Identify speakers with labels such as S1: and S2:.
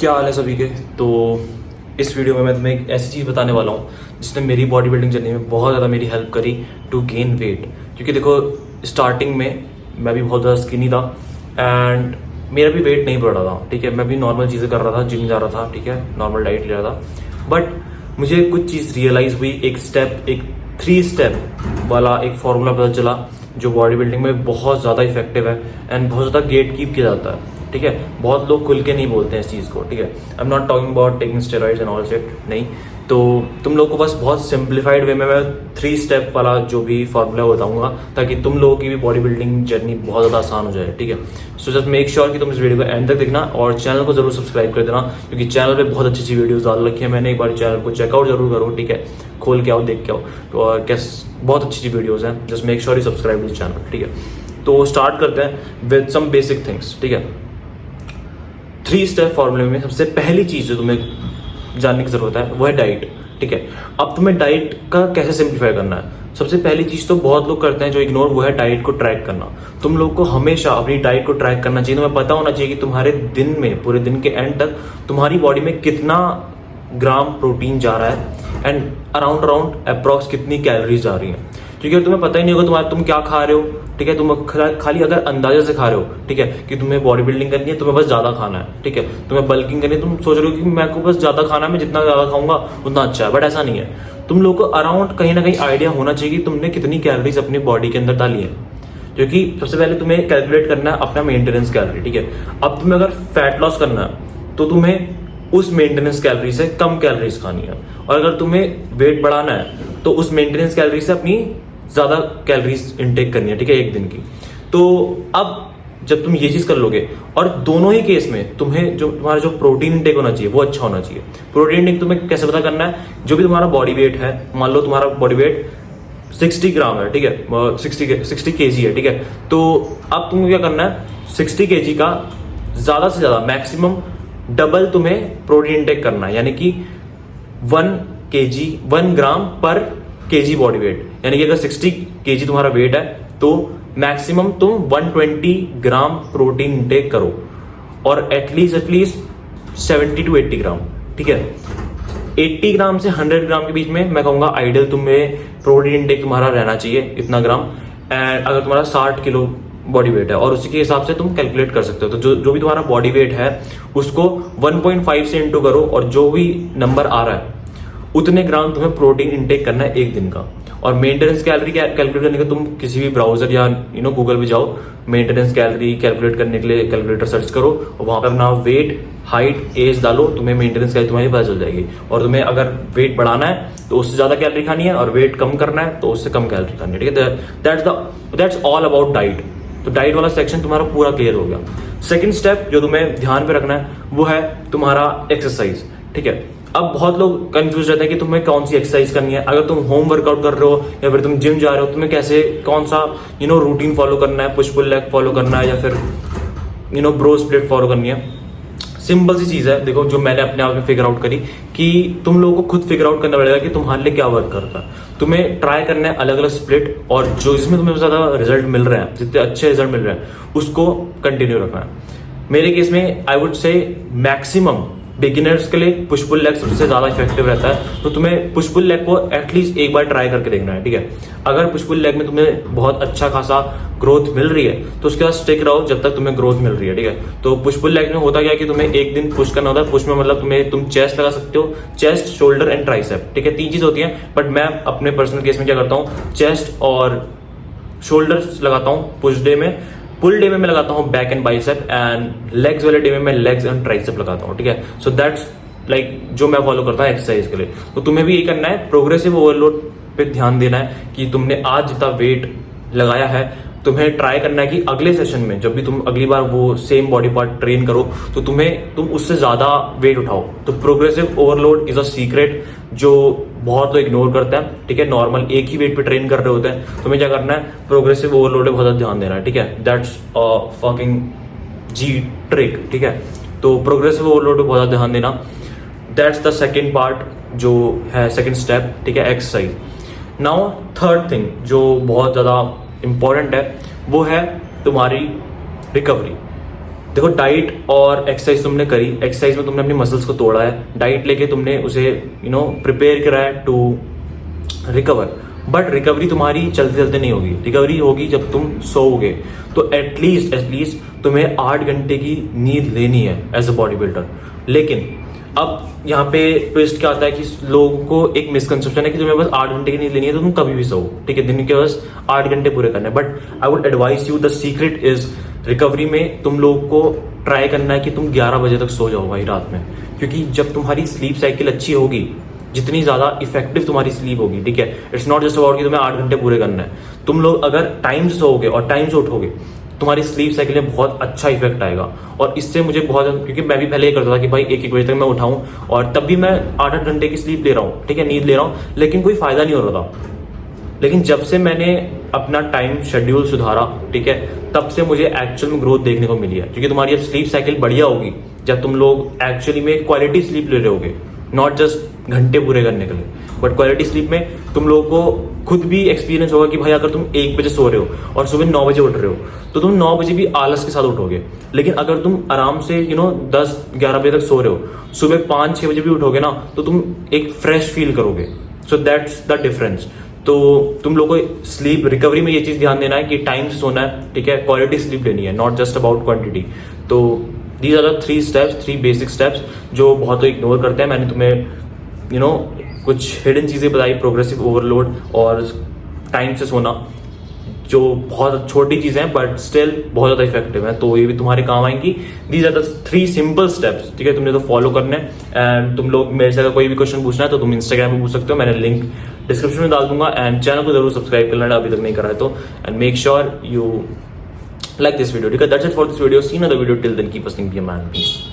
S1: क्या हाल है सभी के। तो इस वीडियो में मैं तुम्हें एक ऐसी चीज़ बताने वाला हूँ जिसने मेरी बॉडी बिल्डिंग जर्नी में बहुत ज़्यादा मेरी हेल्प करी टू गेन वेट। क्योंकि देखो स्टार्टिंग में मैं भी बहुत ज़्यादा स्किनी था एंड मेरा भी वेट नहीं बढ़ रहा था। ठीक है, मैं भी नॉर्मल चीज़ें कर रहा था, जिम जा रहा था, ठीक है, नॉर्मल डाइट ले रहा था। बट मुझे कुछ चीज़ रियलाइज़ हुई, एक 3 स्टेप वाला एक फॉर्मूला पता चला जो बॉडी बिल्डिंग में बहुत ज़्यादा इफेक्टिव है एंड बहुत ज़्यादा गेट कीप किया जाता है। ठीक है, बहुत लोग खुल के नहीं बोलते हैं इस चीज़ को। ठीक है, I am not talking about taking steroids and all set, नहीं। तो तुम लोगों को बस बहुत सिंप्लीफाइड वे में मैं 3 स्टेप वाला जो भी फॉर्मूला बताऊंगा ताकि तुम लोगों की भी बॉडी बिल्डिंग जर्नी बहुत ज़्यादा आसान हो जाए। ठीक है, सो जस्ट मेक श्योर कि तुम इस वीडियो को एंड तक देखना और चैनल को जरूर सब्सक्राइब कर देना क्योंकि चैनल पे बहुत अच्छी अच्छी वीडियोस डाल रखी है मैंने। एक बार चैनल को चेकआउट जरूर करो, ठीक है, खोल के आओ, देख के आओ। तो और बहुत अच्छी अच्छी वीडियोज़ हैं, just make sure you subscribe this channel. ठीक है, तो स्टार्ट करते हैं विद सम बेसिक थिंग्स। ठीक है, 3 स्टेप फॉर्मूले में सबसे पहली चीज जो तुम्हें जानने की जरूरत है वो है डाइट। ठीक है, अब तुम्हें डाइट का कैसे सिंप्लीफाई करना है। सबसे पहली चीज तो बहुत लोग करते हैं जो इग्नोर, वो है डाइट को ट्रैक करना। तुम लोग को हमेशा अपनी डाइट को ट्रैक करना चाहिए। तुम्हें पता होना चाहिए कि तुम्हारे दिन में, पूरे दिन के एंड तक तुम्हारी बॉडी में कितना ग्राम प्रोटीन जा रहा है एंड अराउंड अप्रॉक्स कितनी कैलोरीज जा रही हैं। क्योंकि अगर तुम्हें पता ही नहीं होगा तुम क्या खा रहे हो, ठीक है, तुम खाली अगर अंदाजे से खा रहे हो, ठीक है, कि तुम्हें बॉडी बिल्डिंग करनी है, तुम्हें बस ज्यादा खाना है, ठीक है, तुम्हें बल्किंग करनी है, तुम सोच रहे हो कि मैं को बस ज्यादा खाना है, मैं जितना ज्यादा खाऊंगा उतना अच्छा है। बट ऐसा नहीं है। तुम लोग को अराउंड कहीं ना कहीं आइडिया होना चाहिए कि तुमने कितनी कैलोरीज अपनी बॉडी के अंदर डाली है। क्योंकि सबसे पहले तुम्हें कैलकुलेट करना है अपना मेंटेनेंस कैलोरी। ठीक है, अब तुम्हें अगर फैट लॉस करना है तो तुम्हें उस मेंटेनेंस कैलोरी से कम कैलोरीज खानी है, और अगर तुम्हें वेट बढ़ाना है तो उस मेंटेनेंस कैलोरी से अपनी ज्यादा कैलोरीज इनटेक करनी है। ठीक है, एक दिन की। तो अब जब तुम ये चीज कर लोगे, और दोनों ही केस में तुम्हें जो तुम्हारा जो प्रोटीन इनटेक होना चाहिए वो अच्छा होना चाहिए। प्रोटीन इनटेक तुम्हें कैसे पता करना है, जो भी तुम्हारा बॉडी वेट है, मान लो तुम्हारा बॉडी वेट 60 ग्राम है, ठीक है, 60 केजी है, ठीक है, तो अब तुम्हें क्या करना है, 60 केजी का ज्यादा से ज्यादा मैक्सिमम डबल तुम्हें प्रोटीन इनटेक करना है। यानी कि 1 ग्राम पर केजी बॉडी वेट। यानी कि अगर 60 केजी तुम्हारा वेट है तो मैक्सिमम तुम 120 ग्राम प्रोटीन इनटेक करो, और एटलीस्ट 70 to 80 ग्राम। ठीक है, 80 ग्राम से 100 ग्राम के बीच में मैं कहूंगा आइडियल तुम्हें प्रोटीन इनटेक तुम्हारा रहना चाहिए, इतना ग्राम। एंड अगर तुम्हारा 60 किलो बॉडी वेट है और उसी के हिसाब से तुम कैलकुलेट कर सकते हो, तो जो भी तुम्हारा बॉडी वेट है उसको 1.5 से इंटू करो, और जो भी नंबर आ रहा है उतने ग्राम तुम्हें प्रोटीन इनटेक करना है एक दिन का। और मेंटेनेंस कैलोरी कैलकुलेट करने के तुम किसी भी ब्राउजर या गूगल पे जाओ, मेंटेनेंस कैलोरी कैलकुलेट करने के लिए कैलकुलेटर सर्च करो और वहां पे अपना वेट, हाइट, एज डालो, तुम्हें मेंटेनेंस कैलोरी तुम्हारी पता चल जाएगी। और तुम्हें अगर वेट बढ़ाना है तो उससे ज्यादा कैलोरी खानी है, और वेट कम करना है तो उससे कम कैलोरी खानी है। ठीक है, दैट्स ऑल अबाउट डाइट। तो डाइट वाला सेक्शन तुम्हारा पूरा क्लियर हो गया। सेकंड स्टेप जो तुम्हें ध्यान पे रखना है वो है तुम्हारा एक्सरसाइज। ठीक है, अब बहुत लोग कंफ्यूज रहते हैं कि तुम्हें कौन सी एक्सरसाइज करनी है। अगर तुम होम वर्कआउट कर रहे हो या फिर तुम जिम जा रहे हो, तुम्हें कैसे, कौन सा रूटीन फॉलो करना है, पुश पुल लेग फॉलो करना है या फिर ब्रो स्प्लिट फॉलो करनी है। सिंपल सी चीज है, देखो, जो मैंने अपने आप में फिगर आउट करी कि तुम लोगों को खुद फिगर आउट करना पड़ेगा कि तुम्हारे लिए क्या वर्क करता है। तुम्हें ट्राई करना है अलग अलग स्प्लिट, और जो जिसमें तुम्हें ज्यादा रिजल्ट मिल रहे हैं, जितने अच्छे रिजल्ट मिल रहे हैं उसको कंटिन्यू रखना है। मेरे केस में I would say maximum beginners के लिए पुश पुल लेग सबसे ज्यादा इफेक्टिव रहता है। तो तुम्हें पुश पुल लेग को एटलीस्ट एक बार ट्राई करके देखना है। ठीक है, अगर पुश पुल लेग में तुम्हें बहुत अच्छा खासा ग्रोथ मिल रही है तो उसके बाद स्टिक रहो जब तक तुम्हें ग्रोथ मिल रही है। ठीक है, तो पुश पुल लेग में होता क्या है कि तुम्हें एक दिन पुश करना होता है। पुश में मतलब तुम चेस्ट लगा सकते हो, चेस्ट, शोल्डर एंड ट्राइसेप। ठीक है, 3 चीज होती है, बट मैं अपने पर्सनल केस में क्या करता हूँ, चेस्ट और शोल्डर्स लगाता हूँ पुश डे में। पुल डे में मैं लगाता हूँ back and bicep, and legs वाले डे में मैं लेग्स एंड ट्राइसेप लगाता हूँ। ठीक है, सो दैट्स लाइक जो मैं फॉलो करता हूँ एक्सरसाइज के लिए। तो तुम्हें भी ये करना है, प्रोग्रेसिव ओवरलोड पे ध्यान देना है कि तुमने आज जितना वेट लगाया है तुम्हें ट्राई करना है कि अगले सेशन में जब भी तुम अगली बार वो सेम बॉडी पार्ट ट्रेन करो तो तुम उससे ज्यादा वेट उठाओ। तो progressive overload is a secret जो बहुत लोग इग्नोर करते हैं। ठीक है, नॉर्मल एक ही वेट पे ट्रेन कर रहे होते हैं। तुम्हें क्या करना है, प्रोग्रेसिव ओवरलोड पे बहुत ज्यादा ध्यान देना है। ठीक है, दैट्स फकिंग जी ट्रिक। ठीक है, तो प्रोग्रेसिव ओवरलोड पे बहुत ज्यादा ध्यान देना। दैट्स द सेकेंड पार्ट जो है, सेकेंड स्टेप। ठीक है, एक्सरसाइज। नाउ थर्ड थिंग जो बहुत ज्यादा इंपॉर्टेंट है वो है तुम्हारी रिकवरी। देखो, डाइट और एक्सरसाइज तुमने करी, एक्सरसाइज में तुमने अपनी मसल्स को तोड़ा है, डाइट लेके तुमने उसे प्रिपेयर करा है टू रिकवर, बट रिकवरी तुम्हारी चलते चलते नहीं होगी, रिकवरी होगी जब तुम सोओगे। तो एटलीस्ट तुम्हें 8 घंटे की नींद लेनी है एज अ बॉडी बिल्डर। लेकिन अब यहाँ पे ट्विस्ट क्या आता है कि लोगों को एक मिसकंसेप्शन है कि तुम्हें बस 8 घंटे की नींद लेनी है तो तुम कभी भी सो, ठीक है, दिन के बस 8 घंटे पूरे करने। But I would advise you, the secret is recovery में तुम लोगों को ट्राई करना है कि तुम 11 बजे तक सो जाओ भाई रात में, क्योंकि जब तुम्हारी स्लीप साइकिल अच्छी होगी, जितनी ज्यादा इफेक्टिव तुम्हारी स्लीप होगी, ठीक है, इट्स नॉट जस्ट अबाउट कि तुम्हें 8 घंटे पूरे करना है। तुम लोग अगर टाइम से सोओगे और टाइम से उठोगे, तुम्हारी स्लीप साइकिल में बहुत अच्छा इफेक्ट आएगा। और इससे मुझे बहुत, क्योंकि मैं भी पहले ये करता था कि भाई 1-1 बजे तक मैं उठाऊं और तब भी मैं 8-8 घंटे की स्लीप ले रहा हूँ, ठीक है, नींद ले रहा हूँ, लेकिन कोई फायदा नहीं हो रहा था। लेकिन जब से मैंने अपना टाइम शेड्यूल सुधारा, ठीक है, तब से मुझे एक्चुअल में ग्रोथ देखने को मिली है। क्योंकि तुम्हारी अब स्लीप साइकिल बढ़िया होगी जब तुम लोग एक्चुअली में क्वालिटी स्लीप ले रहे होगे, नॉट जस्ट घंटे पूरे करने के लिए, बट क्वालिटी स्लीप में तुम लोगों को खुद भी एक्सपीरियंस होगा कि भाई अगर तुम 1 बजे सो रहे हो और सुबह 9 बजे उठ रहे हो तो तुम 9 बजे भी आलस के साथ उठोगे। लेकिन अगर तुम आराम से 10-11 बजे तक सो रहे हो, सुबह 5-6 बजे भी उठोगे ना, तो तुम एक फ्रेश फील करोगे। So that's the difference. तो तुम लोग को स्लीप रिकवरी में ये चीज ध्यान देना है कि टाइम से सोना है, ठीक है, क्वालिटी स्लीप लेनी है, नॉट जस्ट अबाउट क्वांटिटी। तो these are the 3 basic steps जो बहुत इग्नोर करते हैं। मैंने तुम्हें कुछ हिडन चीजें बताई, प्रोग्रेसिव ओवरलोड और टाइम से सोना, जो बहुत छोटी चीजें हैं बट स्टिल बहुत ज्यादा इफेक्टिव है, तो ये भी तुम्हारे काम आएंगी। These are the 3 simple steps, ठीक है, तुमने तो फॉलो करने हैं। एंड तुम लोग मेरे से अगर कोई भी क्वेश्चन पूछना है तो तुम इंस्टाग्राम में पूछ सकते हो, मैंने लिंक डिस्क्रिप्शन में डाल दूंगा। एंड चैनल को जरूर सब्सक्राइब कर लेना अभी तक नहीं करा है तो, and make sure you like this video. That's it for this video. See you in another video. Till then, keep listening. Be a man. Peace.